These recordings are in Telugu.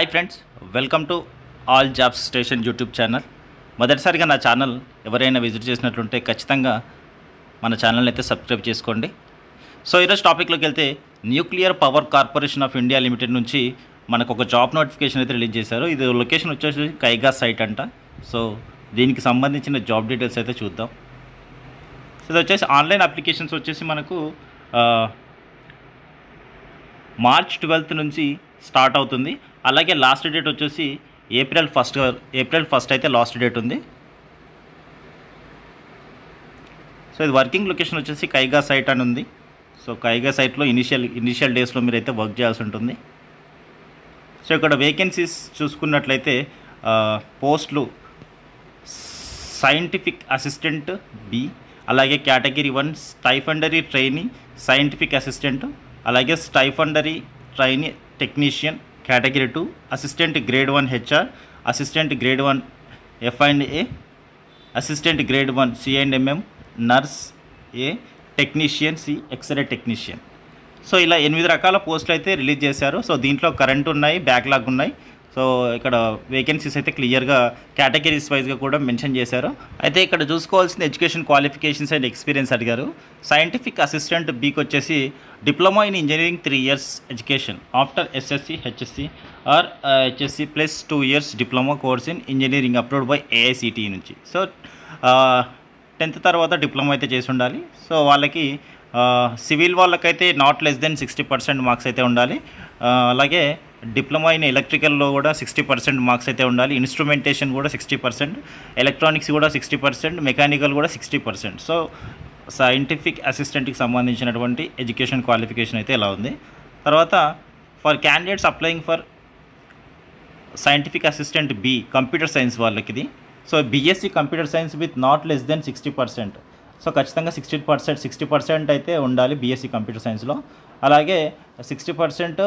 Hi friends, welcome to all jobs station YouTube channel. మొదటిసారిగా నా ఛానల్ ఎవరైనా విజిట్ చేసినట్లుంటే ఖచ్చితంగా మన ఛానల్ అయితే సబ్స్క్రైబ్ చేసుకోండి. సో ఈరోజు టాపిక్లోకి వెళ్తే nuclear power corporation of India limited నుంచి మనకు ఒక జాబ్ నోటిఫికేషన్ అయితే రిలీజ్ చేశారు. ఇది లొకేషన్ వచ్చేసి కైగా సైట్ అంట. సో దీనికి సంబంధించిన జాబ్ డీటెయిల్స్ అయితే చూద్దాం. సో ఇది వచ్చేసి ఆన్లైన్ అప్లికేషన్స్ వచ్చేసి మనకు మార్చ్ 12 నుంచి స్టార్ట్ అవుతుంది. అలాగే లాస్ట్ డేట్ వచ్చేసి ఏప్రిల్ ఫస్ట్ అయితే లాస్ట్ డేట్ ఉంది. సో ఇది వర్కింగ్ లొకేషన్ వచ్చేసి కైగా సైట్ అని ఉంది. సో కైగా సైట్లో ఇనిషియల్ డేస్లో మీరైతే వర్క్ చేయాల్సి ఉంటుంది. సో ఇక్కడ వేకెన్సీస్ చూసుకున్నట్లయితే పోస్టులు సైంటిఫిక్ అసిస్టెంట్ బి, అలాగే category 1 stipendiary trainee scientific assistant, అలాగే stipendiary trainee technician category 2, assistant grade 1 HR, assistant grade 1 ఎఫ్&ఏ, assistant grade 1 C and MM, nurse A, technician C, X-ray technician. So ఇలా 8 రకాల పోస్టులు అయితే రిలీజ్ చేశారు. సో దీంట్లో కరెంట్ ఉన్నాయి, బ్యాక్లాగ్ ఉన్నాయి. సో ఇక్కడ వేకెన్సీస్ అయితే క్లియర్గా కేటగిరీస్ వైజ్గా కూడా మెన్షన్ చేశారు. అయితే ఇక్కడ చూసుకోవాల్సిన ఎడ్యుకేషన్ క్వాలిఫికేషన్స్ అండ్ ఎక్స్పీరియన్స్ అడిగారు. సైంటిఫిక్ అసిస్టెంట్ బీకి వచ్చేసి diploma in engineering 3 years education after SSC HSC or HSC plus 2 years diploma course in engineering approved by AICT నుంచి. సో 10th తర్వాత డిప్లొమా అయితే చేసి ఉండాలి. సో వాళ్ళకి సివిల్ వాళ్ళకైతే నాట్ లెస్ దెన్ 60% మార్క్స్ అయితే ఉండాలి. అలాగే డిప్లొమా ఇన్ ఎలక్ట్రికల్లో కూడా 60% మార్క్స్ అయితే ఉండాలి. ఇన్స్ట్రుమెంటేషన్ కూడా 60%, ఎలక్ట్రానిక్స్ కూడా 60%, మెకానికల్ కూడా 60%. సో సైంటిఫిక్ అసిస్టెంట్కి సంబంధించినటువంటి ఎడ్యుకేషన్ క్వాలిఫికేషన్ అయితే ఇలా ఉంది. తర్వాత for candidates applying for scientific assistant B computer science వాళ్ళకి ఇది. So BSc computer science with not less than 60%. So ఖచ్చితంగా 60% అయితే ఉండాలి బీఎస్సీ కంప్యూటర్ సైన్స్లో. అలాగే 60%,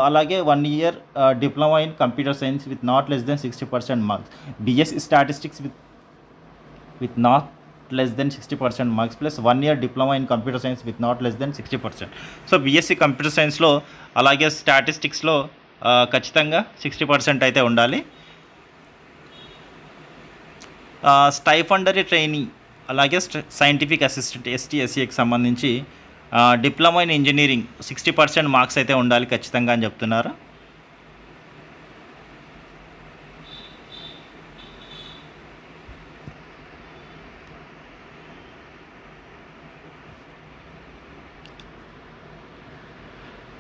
అలాగే 1 year diploma in computer science with not less than 60% marks. BSc statistics with not less than 60% marks plus 1 year diploma in computer science with not less than 60%. So BSc computer సైన్స్లో అలాగే స్టాటిస్టిక్స్లో ఖచ్చితంగా 60% అయితే ఉండాలి. స్టైఫండరీ ట్రైనీ అలాగే సైంటిఫిక్ అసిస్టెంట్ ఎస్టీఎస్సీకి సంబంధించి డిప్లొమా ఇన్ ఇంజనీరింగ్ 60% మార్క్స్ అయితే ఉండాలి ఖచ్చితంగా అని చెప్తున్నారు.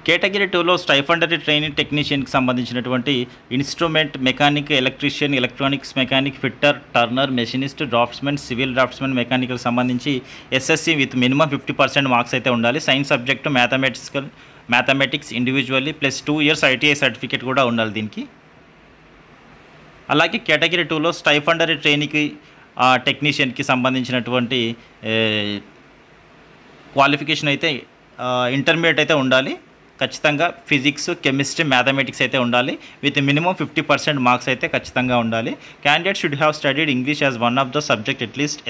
కేటగిరీ 2లో స్టైఫండరీ ట్రైనింగ్ టెక్నీషియన్కి సంబంధించినటువంటి instrument mechanic, electrician, electronics mechanic, fitter, Turner, machinist, draughtsmen, civil draughtsmen, mechanical సంబంధించి ఎస్ఎస్సి విత్ మినిమం 50% మార్క్స్ అయితే ఉండాలి. Science subject mathematics individually plus 2 years ITI certificate కూడా ఉండాలి దీనికి. అలాగే కేటగిరీ 2లో స్టైఫండరీ ట్రైనీకి టెక్నీషియన్కి సంబంధించినటువంటి క్వాలిఫికేషన్ అయితే ఇంటర్మీడియట్ అయితే ఉండాలి. ఖచ్చితంగా ఫిజిక్స్, కెమిస్ట్రీ, మ్యాథమెటిక్స్ అయితే ఉండాలి. విత్ మినిమం 50% మార్క్స్ అయితే ఖచ్చితంగా ఉండాలి. Candidate should have studied English as one of the subject at least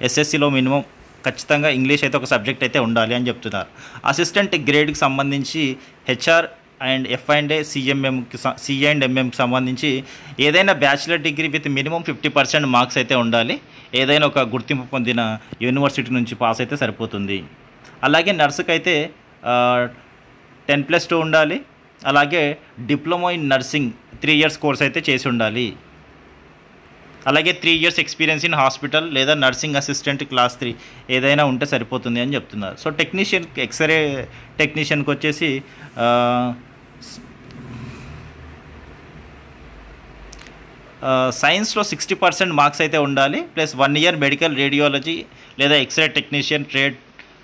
ఎస్ఎస్సిలో minimum ఖచ్చితంగా ఇంగ్లీష్ అయితే ఒక సబ్జెక్ట్ అయితే ఉండాలి అని చెప్తున్నారు. అసిస్టెంట్ గ్రేడ్కి సంబంధించి హెచ్ఆర్ అండ్ ఎఫ్&ఏ సిఎండ్ఎంఎంకి సంబంధించి ఏదైనా bachelor degree with minimum 50% marks అయితే ఉండాలి. ఏదైనా ఒక గుర్తింపు పొందిన యూనివర్సిటీ నుంచి పాస్ అయితే సరిపోతుంది. అలాగే నర్సుకి అయితే 10+2 ఉండాలి. అలాగే diploma in nursing 3 years course అయితే చేసి ఉండాలి. అలాగే 3 years ఎక్స్పీరియన్స్ ఇన్ హాస్పిటల్ లేదా నర్సింగ్ అసిస్టెంట్ క్లాస్ 3 ఏదైనా ఉంటే సరిపోతుంది అని చెప్తున్నారు. సో టెక్నీషియన్ ఎక్స్రే టెక్నీషియన్కి వచ్చేసి సైన్స్లో 60% మార్క్స్ అయితే ఉండాలి. ప్లస్ 1 year మెడికల్ రేడియాలజీ లేదా x-ray technician trade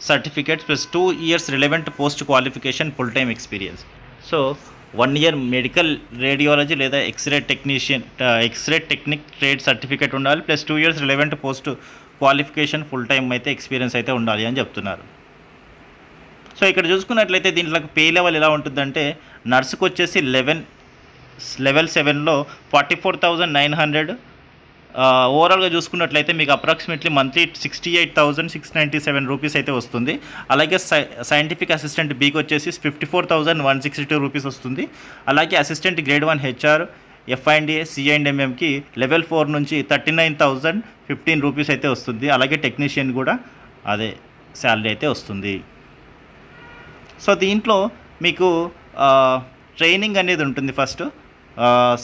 certificates plus 2 years relevant post qualification full time experience. So 1 year medical radiology లేదా ఎక్స్రే టెక్నిక్ ట్రేడ్ సర్టిఫికేట్ ఉండాలి. Plus 2 years relevant post qualification full time అయితే ఎక్స్పీరియన్స్ అయితే ఉండాలి అని చెప్తున్నారు. సో ఇక్కడ చూసుకున్నట్లయితే దీంట్లో పే లెవెల్ ఎలా ఉంటుందంటే నర్సుకు వచ్చేసి లెవెల్ 7లో 44,900 ఓవరాల్గా చూసుకున్నట్లయితే మీకు అప్రాక్సిమేట్లీ మంత్లీ 68,697 రూపీస్ అయితే వస్తుంది. అలాగే సైంటిఫిక్ అసిస్టెంట్ బీకి వచ్చేసి 54,162 రూపీస్ వస్తుంది. అలాగే assistant grade 1 HR F and A సిఐండ్ఎంఎంకి level 4 నుంచి 39,015 రూపీస్ అయితే వస్తుంది. అలాగే టెక్నీషియన్ కూడా అదే శాలరీ అయితే వస్తుంది. సో దీంట్లో మీకు ట్రైనింగ్ అనేది ఉంటుంది. First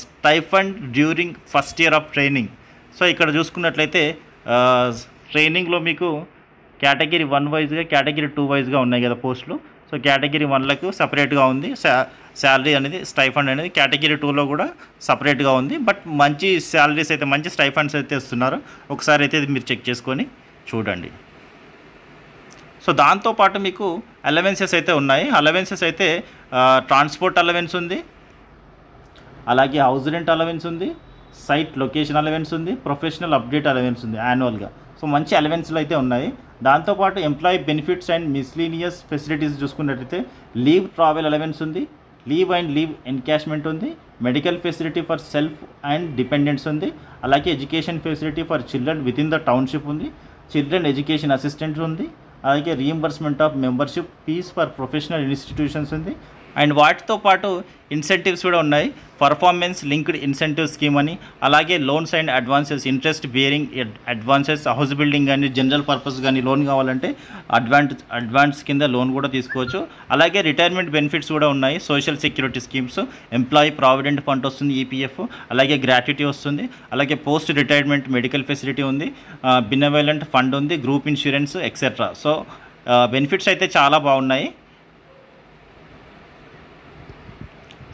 stipend during first year of training. So ఇక్కడ చూసుకున్నట్లయితే ట్రైనింగ్లో మీకు కేటగిరీ 1 వైజ్గా కేటగిరీ 2 వైజ్గా ఉన్నాయి కదా పోస్టులు. సో కేటగిరీ 1లకు సపరేట్గా ఉంది శాలరీ అనేది, స్టైఫండ్ అనేది. కేటగిరీ 2లో కూడా సపరేట్గా ఉంది. బట్ మంచి శాలరీస్ అయితే, మంచి స్టైఫండ్స్ అయితే ఇస్తున్నారు. ఒకసారి అయితే మీరు చెక్ చేసుకొని చూడండి. సో దాంతోపాటు మీకు అలవెన్సెస్ అయితే ఉన్నాయి. అలవెన్సెస్ అయితే ట్రాన్స్పోర్ట్ అలవెన్స్ ఉంది, అలాగే హౌస్ రెంట్ అలవెన్స్ ఉంది, సైట్ లొకేషన్ అలవెన్స్ ఉంది, ప్రొఫెషనల్ అప్డేట్ అలవెన్స్ ఉంది యాన్యువల్గా. సో మంచి అలవెన్స్లు అయితే ఉన్నాయి. దాంతోపాటు employee benefits and miscellaneous facilities చూసుకున్నట్లయితే లీవ్ ట్రావెల్ అలవెన్స్ ఉంది, లీవ్ అండ్ లీవ్ ఎన్కాష్మెంట్ ఉంది, medical facility for self and dependents ఉంది, అలాగే education facility for children with in the township ఉంది, చిల్డ్రన్ ఎడ్యుకేషన్ అసిస్టెంట్ ఉంది, అలాగే reimbursement of membership fees for professional institutions ఉంది. అండ్ వాటితో పాటు ఇన్సెంటివ్స్ కూడా ఉన్నాయి. పర్ఫార్మెన్స్ లింక్డ్ ఇన్సెంటివ్ స్కీమ్ అని, అలాగే loans and advances, interest bearing advances, house building కానీ జనరల్ పర్పస్ కానీ లోన్ కావాలంటే అడ్వాన్స్ కింద లోన్ కూడా తీసుకోవచ్చు. అలాగే రిటైర్మెంట్ బెనిఫిట్స్ కూడా ఉన్నాయి. Social security schemes, employee provident fund వస్తుంది ఈపీఎఫ్, అలాగే గ్రాట్యుటీ వస్తుంది, అలాగే పోస్ట్ రిటైర్మెంట్ మెడికల్ ఫెసిలిటీ ఉంది, బినవలెంట్ ఫండ్ ఉంది, group insurance etcetera. So benefits అయితే చాలా బాగున్నాయి.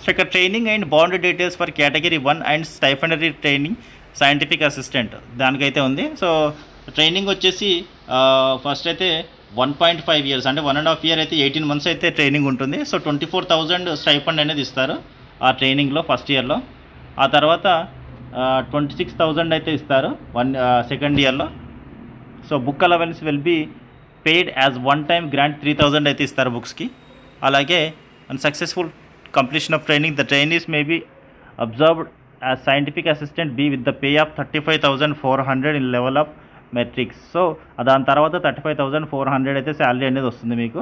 సో ఇక్కడ training and bond details for category 1 and stipendiary training scientific assistant దానికైతే ఉంది. సో ట్రైనింగ్ వచ్చేసి ఫస్ట్ అయితే 1.5 ఇయర్స్ అంటే 1.5 ఇయర్ అయితే 18 months అయితే ట్రైనింగ్ ఉంటుంది. సో 24,000 స్టైఫండ్ అనేది ఇస్తారు ఆ ట్రైనింగ్లో ఫస్ట్ ఇయర్లో. ఆ తర్వాత 26,000 అయితే ఇస్తారు సెకండ్ ఇయర్లో. So book allowance will be paid as one time grant 3,000 అయితే ఇస్తారు బుక్స్కి. అలాగే successful completion of training, the trainees may be observed as scientific assistant B with the pay of 35,400 in level up metrics. So దాని తర్వాత 35,400 అయితే శాలరీ అనేది వస్తుంది మీకు.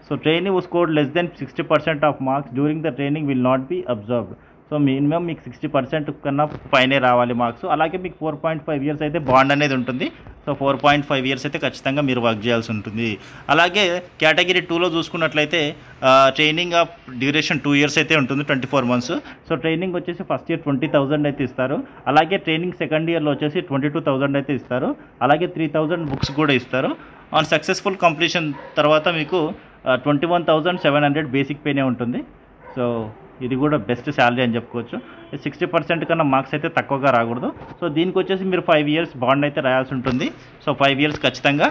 So training who scored less than 60% of marks during the training will not be observed. So minimum మీకు 60% కన్నా పైనే రావాలి మార్క్స్. అలాగే మీకు 4.5 years అయితే బాండ్ అనేది ఉంటుంది. సో 4.5 years అయితే ఖచ్చితంగా మీరు వర్క్ చేయాల్సి ఉంటుంది. అలాగే కేటగిరీ 2లో చూసుకున్నట్లయితే ట్రైనింగ్ ఆఫ్ డ్యూరేషన్ 2 years అయితే ఉంటుంది, 24 months. సో ట్రైనింగ్ వచ్చేసి ఫస్ట్ ఇయర్ 20,000 అయితే ఇస్తారు. అలాగే ట్రైనింగ్ సెకండ్ ఇయర్లో వచ్చేసి 22,000 అయితే ఇస్తారు. అలాగే 3,000 బుక్స్ కూడా ఇస్తారు. ఆన్ సక్సెస్ఫుల్ కంప్లీషన్ తర్వాత మీకు 21,700 బేసిక్ పేనే ఉంటుంది. సో ఇది కూడా బెస్ట్ శాలరీ అని చెప్పుకోవచ్చు. 60% కన్నా మార్క్స్ అయితే తక్కువగా రాకూడదు. సో దీనికి వచ్చేసి మీరు 5 years బాండ్ అయితే రాయాల్సి ఉంటుంది. సో 5 years ఖచ్చితంగా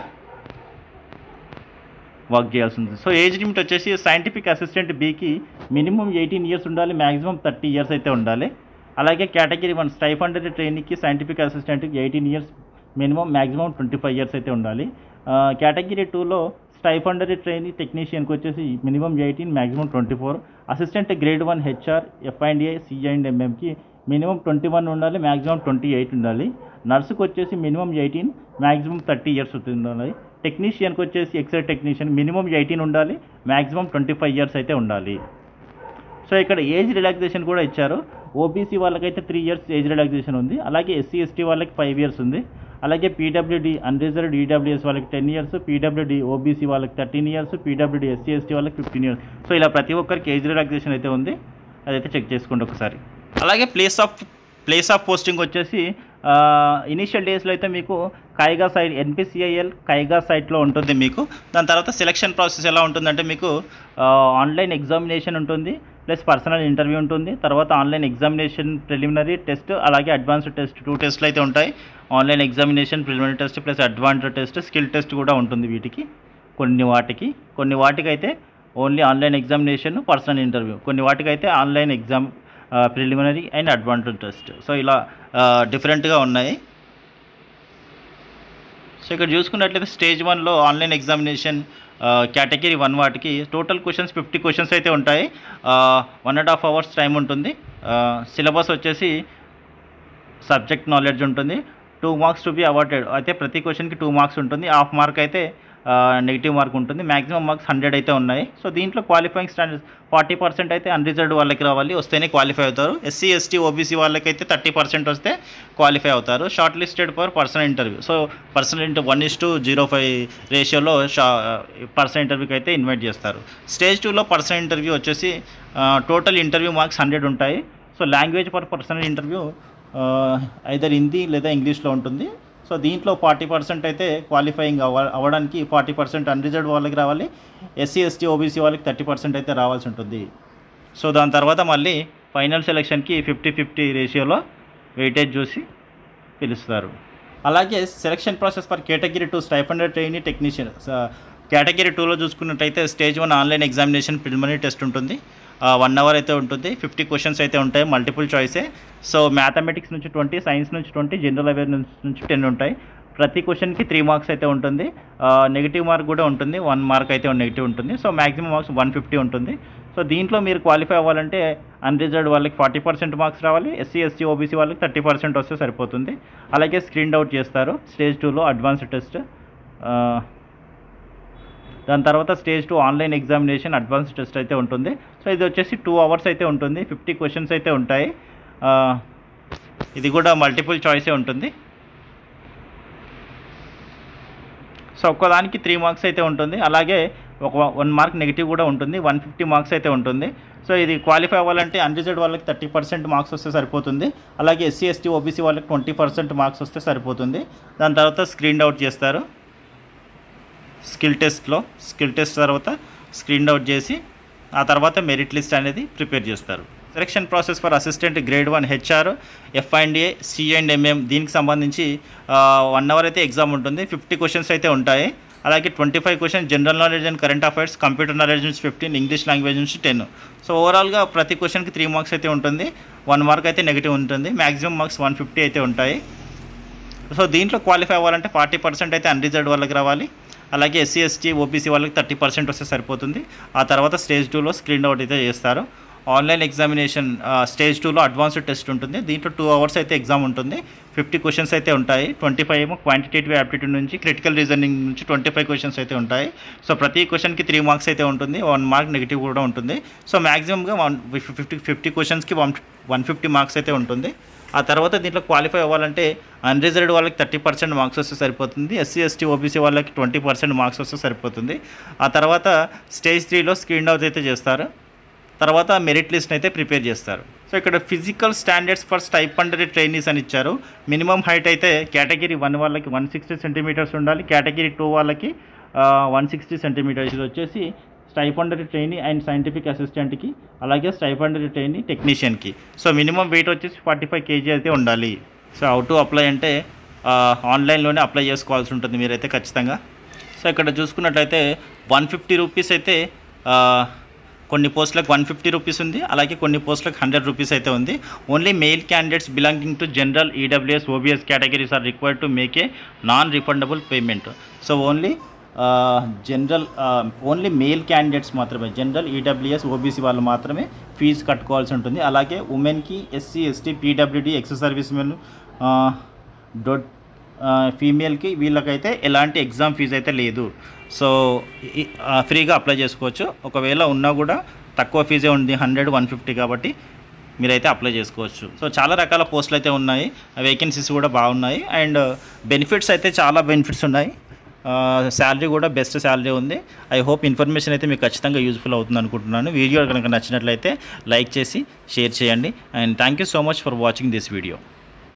వర్క్ చేయాల్సి ఉంటుంది. సో ఏజ్ లిమిట్ వచ్చేసి సైంటిఫిక్ అసిస్టెంట్ బీకి మినిమం 18 years ఉండాలి, మ్యాక్సిమం 30 years అయితే ఉండాలి. అలాగే కేటగిరీ 1 స్టైఫండరీ ట్రైనీకి సైంటిఫిక్ అసిస్టెంట్కి 18 years మినిమం, మ్యాక్సిమం 25 years అయితే ఉండాలి. కేటగిరీ 2లో స్టైఫండరీ ట్రైనీ టెక్నీషియన్కి వచ్చేసి minimum 18, maximum 24. Assistant grade 1 HR F and A సిఐండ్ఎంఎంకి మినిమం 21 ఉండాలి, మ్యాక్సిమం 28 ఉండాలి. నర్సుకి వచ్చేసి మినిమం 18, మ్యాక్సిమం 30 years ఉండాలి. టెక్నీషియన్కి వచ్చేసి ఎక్స్రే టెక్నీషియన్ మినిమం 18 ఉండాలి, మ్యాక్సిమం 25 years అయితే ఉండాలి. సో ఇక్కడ ఏజ్ రిలాక్సేషన్ కూడా ఇచ్చారు. ఓబీసీ వాళ్ళకైతే 3 years ఏజ్ రిలాక్సేషన్ ఉంది. అలాగే ఎస్సీ ఎస్టీ వాళ్ళకి 5 years ఉంది. అలాగే పీడబ్ల్యూడీ అన్రిజర్వ్డ్ ఈడబ్ల్యూఎస్ వాళ్ళకి 10 years, పీడబ్ల్యూడీ ఓబీసీ వాళ్ళకి 13 years, పీడబ్ల్యూడీ ఎస్సీ ఎస్టీ వాళ్ళకి 15 years. సో ఇలా ప్రతి ఒక్కరికి ఏజ్ రిలాక్సేషన్ అయితే ఉంది, అదైతే చెక్ చేసుకోండి ఒకసారి. అలాగే ప్లేస్ ఆఫ్ పోస్టింగ్ వచ్చేసి ఇనిషియల్ డేస్లో అయితే మీకు కైగా సైట్ ఎన్పిసిఐఎల్ కైగా సైట్లో ఉంటుంది మీకు. దాని తర్వాత సెలక్షన్ ప్రాసెస్ ఎలా ఉంటుందంటే మీకు ఆన్లైన్ ఎగ్జామినేషన్ ఉంటుంది, ప్లస్ పర్సనల్ ఇంటర్వ్యూ ఉంటుంది. తర్వాత ఆన్లైన్ ఎగ్జామినేషన్, ప్రిలిమినరీ టెస్ట్, అలాగే అడ్వాన్స్డ్ టెస్ట్ 2 tests అయితే ఉంటాయి. Online examination, preliminary test plus advanced test, skill test కూడా ఉంటుంది వీటికి. కొన్ని వాటికి అయితే only online examination, personal interview. కొన్ని వాటికి అయితే online exam, preliminary and advanced test. So ఇలా డిఫరెంట్గా ఉన్నాయి. సో ఇక్కడ చూసుకున్నట్లయితే స్టేజ్ 1లో ఆన్లైన్ ఎగ్జామినేషన్ కేటగిరీ 1 వాటికి టోటల్ క్వశ్చన్స్ 50 questions అయితే ఉంటాయి. 1.5 hours టైం ఉంటుంది. సిలబస్ వచ్చేసి సబ్జెక్ట్ నాలెడ్జ్ ఉంటుంది. 2 మార్క్స్ టు బి అవార్డెడ్. అయితే ప్రతి క్వశ్చన్కి 2 మార్క్స్ ఉంటుంది. హాఫ్ మార్క్ అయితే నెగిటివ్ మార్క్ ఉంటుంది. మ్యాక్సిమం మార్క్స్ 100 అయితే ఉన్నాయి. సో దీంట్లో క్వాలిఫైయింగ్ స్టాండర్డ్స్ 40% అయితే అన్రిజర్వ్డ్ వాళ్ళకి రావాలి, వస్తేనే క్వాలిఫై అవుతారు. ఎస్సీ ఎస్టీ ఓబీసీ వాళ్ళకైతే 30% వస్తే క్వాలిఫై అవుతారు. Short listed for personal interview. So personal interview 1:05 రేషియోలో పర్సనల్ ఇంటర్వ్యూకి అయితే ఇన్వైట్ చేస్తారు. స్టేజ్ 2లో పర్సనల్ ఇంటర్వ్యూ వచ్చేసి టోటల్ ఇంటర్వ్యూ మార్క్స్ 100 ఉంటాయి. So language for personal interview either Hindi లేదా ఇంగ్లీష్లో ఉంటుంది. సో దీంట్లో 40% అయితే క్వాలిఫైయింగ్ అవ్వడానికి 40% అన్రిజర్వ్డ్ వాళ్ళకి రావాలి. ఎస్సీ ఎస్టీ ఓబీసీ వాళ్ళకి 30% అయితే రావాల్సి ఉంటుంది. సో దాని తర్వాత మళ్ళీ ఫైనల్ సెలక్షన్కి 50-50 రేషియోలో వెయిటేజ్ చూసి పిలుస్తారు. అలాగే selection process for category 2 stipended trainee technician. Category 2లో చూసుకున్నట్టయితే stage 1 online examination preliminary test ఉంటుంది. 1 అవర్ అయితే ఉంటుంది. 50 క్వశ్చన్స్ అయితే ఉంటాయి, మల్టిపుల్ చాయిసే. సో మ్యాథమెటిక్స్ నుంచి 20, సైన్స్ నుంచి 20, జనరల్ అవేర్నెస్ నుంచి 10 ఉంటాయి. ప్రతి క్వశ్చన్కి 3 మార్క్స్ అయితే ఉంటుంది. నెగిటివ్ మార్క్ కూడా ఉంటుంది, 1 మార్క్ అయితే నెగిటివ్ ఉంటుంది. సో మ్యాక్సిమం మార్క్స్ 150 ఉంటుంది. సో దీంట్లో మీరు క్వాలిఫై అవ్వాలంటే అన్రిజర్వ్డ్ వాళ్ళకి 40% మార్క్స్ రావాలి. ఎస్సీ ఎస్టీ ఓబీసీ వాళ్ళకి 30% వస్తే సరిపోతుంది. అలాగే స్క్రీన్ అవుట్ చేస్తారు స్టేజ్ 2లో అడ్వాన్స్డ్ టెస్ట్. దాని తర్వాత stage 2 online examination advance test అయితే ఉంటుంది. సో ఇది వచ్చేసి 2 అవర్స్ అయితే ఉంటుంది. 50 క్వశ్చన్స్ అయితే ఉంటాయి. ఇది కూడా మల్టిపుల్ చాయిసే ఉంటుంది. సో ఒక్కదానికి 3 మార్క్స్ అయితే ఉంటుంది. అలాగే ఒక 1 మార్క్ నెగిటివ్ కూడా ఉంటుంది. 150 మార్క్స్ అయితే ఉంటుంది. సో ఇది క్వాలిఫై అవ్వాలంటే అన్రిజర్వ్డ్ వాళ్ళకి 30% మార్క్స్ వస్తే సరిపోతుంది. అలాగే ఎస్సీ ఎస్టీ ఓబీసీ వాళ్ళకి 20% మార్క్స్ వస్తే సరిపోతుంది. దాని తర్వాత స్క్రీన్ అవుట్ చేస్తారు స్కిల్ టెస్ట్ తర్వాత స్క్రీన్ అవుట్ చేసి ఆ తర్వాత మెరిట్ లిస్ట్ అనేది ప్రిపేర్ చేస్తారు. Selection process for assistant grade 1 HR F and A C and MM దీనికి సంబంధించి 1 అవర్ అయితే ఎగ్జామ్ ఉంటుంది. 50 క్వశ్చన్స్ అయితే ఉంటాయి. అలాగే 25 questions general knowledge and current affairs, computer knowledge నుంచి 15, ఇంగ్లీష్ లాంగ్వేజ్ నుంచి 10. సో ఓవరాల్గా ప్రతి క్వశ్చన్కి 3 మార్క్స్ అయితే ఉంటుంది. 1 మార్క్ అయితే నెగిటివ్ ఉంటుంది. మ్యాక్సిమం మార్క్స్ 150 అయితే ఉంటాయి. సో దీంట్లో క్వాలిఫై అవ్వాలంటే 40% అయితే అన్రిజర్వ్డ్ వాళ్ళకి రావాలి. అలాగే ఎస్సీ ఎస్టీ ఓబీసీ వాళ్ళకి 30% వస్తే సరిపోతుంది. ఆ తర్వాత స్టేజ్ 2లో స్క్రీన్ అవుట్ అయితే చేస్తారు. ఆన్లైన్ ఎగ్జామినేషన్ స్టేజ్ 2లో అడ్వాన్స్డ్ టెస్ట్ ఉంటుంది. దీంట్లో 2 అవర్స్ అయితే ఎగ్జామ్ ఉంటుంది. 50 క్వశ్చన్స్ అయితే ఉంటాయి. 25 ఏమో క్వాంటిటేటివ్ యాప్టిట్యూడ్ నుంచి, క్రిటికల్ రీజనింగ్ నుంచి 25 క్వశ్చన్స్ అయితే ఉంటాయి. సో ప్రతి క్వశ్చన్కి 3 మార్క్స్ అయితే ఉంటుంది. 1 మార్క్ నెగిటివ్ కూడా ఉంటుంది. సో మ్యాక్సిమంగా 50 క్వశ్చన్స్కి 150 మార్క్స్ అయితే ఉంటుంది. ఆ తర్వాత దీంట్లో క్వాలిఫై అవ్వాలంటే అన్రిజర్వ్డ్ వాళ్ళకి 30% మార్క్స్ వస్తే సరిపోతుంది. ఎస్సీ ఎస్టీ ఓబీసీ వాళ్ళకి 20% మార్క్స్ వస్తే సరిపోతుంది. ఆ తర్వాత స్టేజ్ 3లో స్క్రీన్ అవుట్ అయితే చేస్తారు. తర్వాత మెరిట్ లిస్ట్ అయితే ప్రిపేర్ చేస్తారు. సో ఇక్కడ physical standards for stipendiary trainees అని ఇచ్చారు. మినిమం హైట్ అయితే కేటగిరీ 1 వాళ్ళకి 160 సెంటీమీటర్స్ ఉండాలి. కేటగిరీ 2 వాళ్ళకి 160 సెంటీమీటర్స్. ఇది వచ్చేసి స్టైఫండరీ ట్రైనీ అండ్ సైంటిఫిక్ అసిస్టెంట్కి, అలాగే స్టైఫండరీ ట్రైనీ టెక్నీషియన్కి. సో మినిమం వెయిట్ వచ్చేసి 45 kg అయితే ఉండాలి. సో హౌ టు అప్లై అంటే ఆన్లైన్లోనే అప్లై చేసుకోవాల్సి ఉంటుంది మీరైతే ఖచ్చితంగా. సో ఇక్కడ చూసుకున్నట్లయితే 150 రూపీస్ అయితే కొన్ని పోస్టులకు 150 రూపీస్ ఉంది. అలాగే కొన్ని పోస్టులకు 100 రూపీస్ అయితే ఉంది. Only male candidates belonging to general, EWS, OBC categories are required to make a non refundable payment. So only male candidates మాత్రమే, జనరల్, ఈడబ్ల్యూఎస్, ఓబీసీ వాళ్ళు మాత్రమే ఫీజు కట్టుకోవాల్సి ఉంటుంది. అలాగే ఉమెన్కి, SC ST, PWD, ex service men, ఫీమేల్కి వీళ్ళకైతే ఎలాంటి ఎగ్జామ్ ఫీజు అయితే లేదు. సో ఫ్రీగా అప్లై చేసుకోవచ్చు. ఒకవేళ ఉన్నా కూడా తక్కువ ఫీజే ఉంది, 100-150 కాబట్టి మీరైతే అప్లై చేసుకోవచ్చు. సో చాలా రకాల పోస్టులు అయితే ఉన్నాయి, వేకెన్సీస్ కూడా బాగున్నాయి. అండ్ బెనిఫిట్స్ అయితే చాలా బెనిఫిట్స్ ఉన్నాయి. శాలరీ కూడా బెస్ట్ శాలరీ ఉంది. ఐ హోప్ ఇన్ఫర్మేషన్ అయితే మీకు ఖచ్చితంగా యూజ్ఫుల్ అవుతుంది అనుకుంటున్నాను. వీడియో కనుక నచ్చినట్లయితే లైక్ చేసి షేర్ చేయండి. And thank you so much for watching this video.